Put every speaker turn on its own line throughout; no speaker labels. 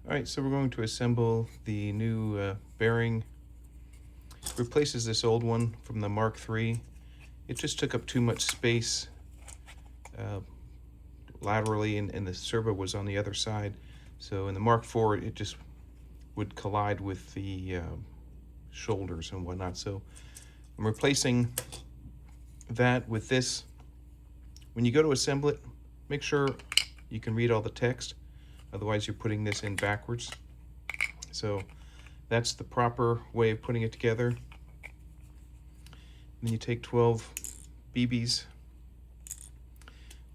All right, so we're going to assemble the new bearing. Replaces this old one from the Mark III. It just took up too much space laterally, and the servo was on the other side. So in the Mark IV, it just would collide with the shoulders and whatnot. So I'm replacing that with this. When you go to assemble it, make sure you can read all the text. Otherwise, you're putting this in backwards. So that's the proper way of putting it together. Then you take 12 BBs.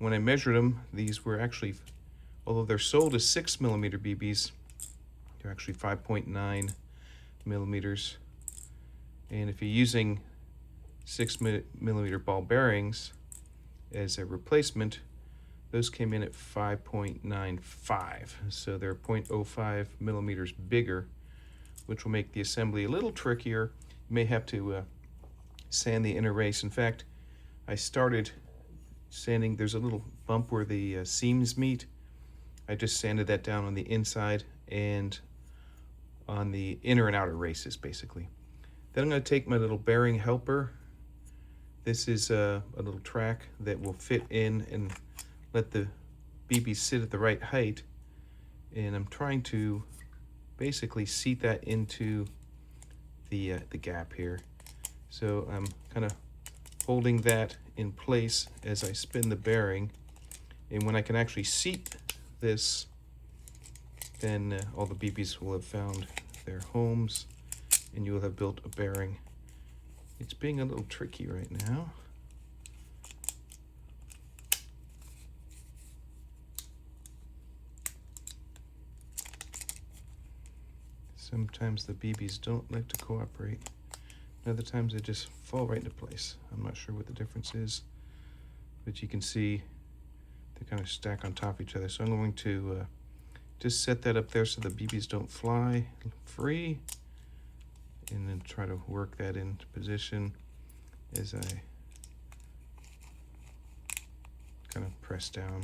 When I measured them, these were actually, although they're sold as 6mm BBs, they're actually 5.9 millimeters. And if you're using 6mm ball bearings as a replacement, those came in at 5.95. So they're 0.05 millimeters bigger, which will make the assembly a little trickier. You may have to sand the inner race. In fact, I started sanding. There's a little bump where the seams meet. I just sanded that down on the inside and on the inner and outer races, basically. Then I'm going to take my little bearing helper. This is a little track that will fit in and let the BB sit at the right height. And I'm trying to basically seat that into the gap here. So I'm kind of holding that in place as I spin the bearing. And when I can actually seat this, then all the BBs will have found their homes and you will have built a bearing. It's being a little tricky right now. Sometimes the BBs don't like to cooperate. Other times they just fall right into place. I'm not sure what the difference is, but you can see they kind of stack on top of each other. So I'm going to just set that up there so the BBs don't fly free, and then try to work that into position as I kind of press down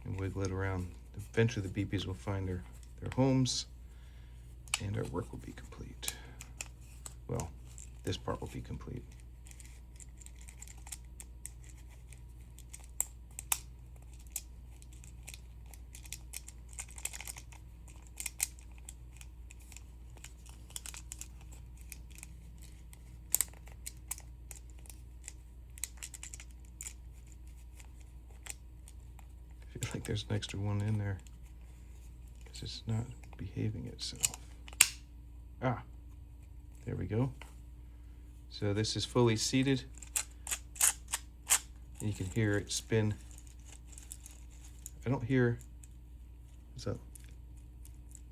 and wiggle it around. Eventually the BBs will find their homes and our work will be complete. Well, this part will be complete. I feel like there's an extra one in there because it's not behaving itself. Ah, there we go. So this is fully seated. And you can hear it spin. I don't hear,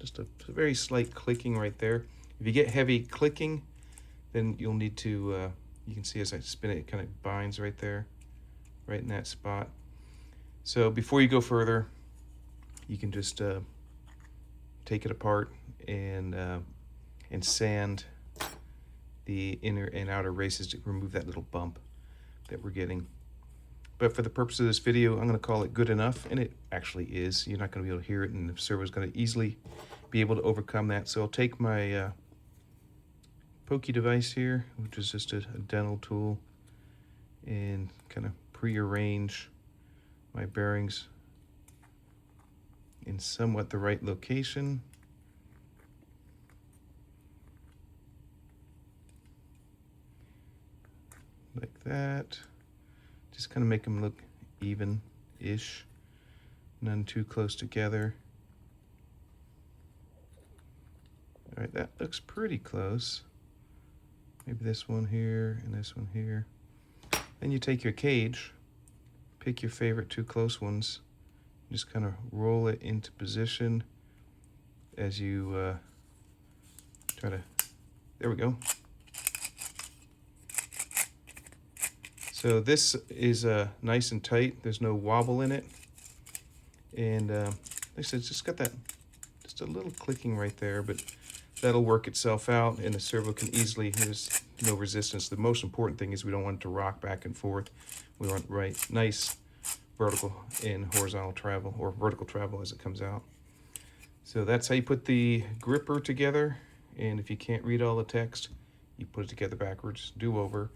just a very slight clicking right there. If you get heavy clicking, then you'll need to, you can see as I spin it, it kind of binds right there, right in that spot. So before you go further, you can just take it apart and sand the inner and outer races to remove that little bump that we're getting. But for the purpose of this video, I'm going to call it good enough, and it actually is. You're not going to be able to hear it, and the servo is going to easily be able to overcome that. So I'll take my pokey device here, which is just a dental tool, and kind of prearrange my bearings in somewhat the right location. Like that. Just kind of make them look even-ish, none too close together. All right, that looks pretty close. Maybe this one here and this one here. Then you take your cage, pick your favorite two close ones, just kind of roll it into position as you try to, there we go. So this is nice and tight. There's no wobble in it. And like I said, it's just got that, just a little clicking right there, but that'll work itself out, and the servo can easily, there's no resistance. The most important thing is we don't want it to rock back and forth. We want nice vertical and horizontal travel, or vertical travel as it comes out. So that's how you put the gripper together. And if you can't read all the text, you put it together backwards, do over.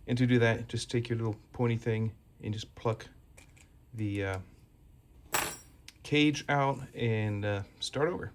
And to do that, just take your little pointy thing and just pluck the cage out and start over.